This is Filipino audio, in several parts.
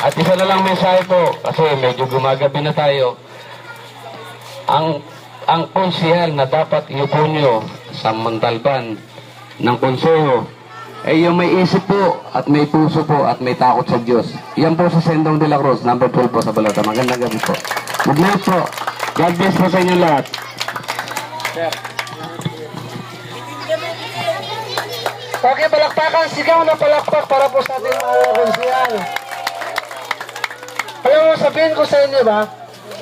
At isa na lang mensahe po, kasi medyo gumagabi na tayo. Ang konsehal na dapat iupo nyo sa Montalban ng konseho ay yung may isip po at may puso po at may takot sa Diyos. Yan po sa Sendong de la Cruz, number 12 po sa Balota. Magandang gabi po. Good night po. God bless po sa inyo lahat. Okay, palakpakan, sigaw na palakpak para po sa ating mga konsehal. Alam mo, sabihin ko sa inyo ba,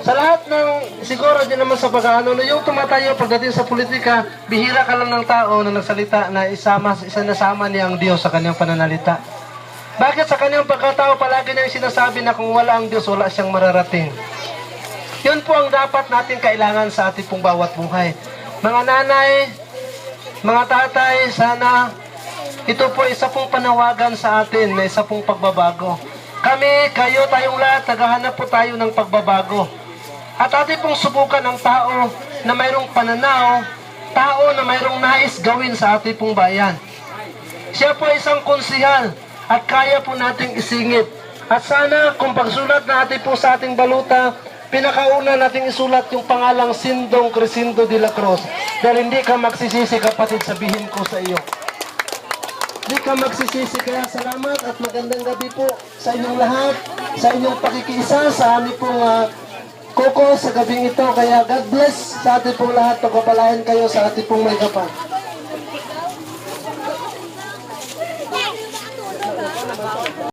sa lahat ng, siguro din naman sa pag-ano, yung tumatayo pagdating sa politika, bihira ka lang ng tao na nagsalita na isinasama niya ang Diyos sa kanyang pananalita. Bakit sa kanyang pagkatao palagi niya sinasabi na kung wala ang Diyos, wala siyang mararating? Yun po ang dapat natin kailangan sa ating pong bawat buhay. Mga nanay, mga tatay, sana ito po isa pong panawagan sa atin na isa pong pagbabago. Kami, kayo, tayong lahat, naghahanap po tayo ng pagbabago. At atin pong subukan ang tao na mayroong pananaw, tao na mayroong nais gawin sa ating pong bayan. Siya po isang konsehal at kaya po nating isingit. At sana kung pagsulat natin po sa ating baluta, pinakauna nating isulat yung pangalang Sindong Crescendo de la Cruz. Dahil hindi ka magsisisi, kapatid, sabihin ko sa iyo. Hindi ka magsisisi, kaya salamat at magandang gabi po sa inyong lahat, sa inyong pakikiisa, sa aming pong kuko sa gabing ito. Kaya God bless sa ating pong lahat, pagpapalain kayo sa ating pong may kapal.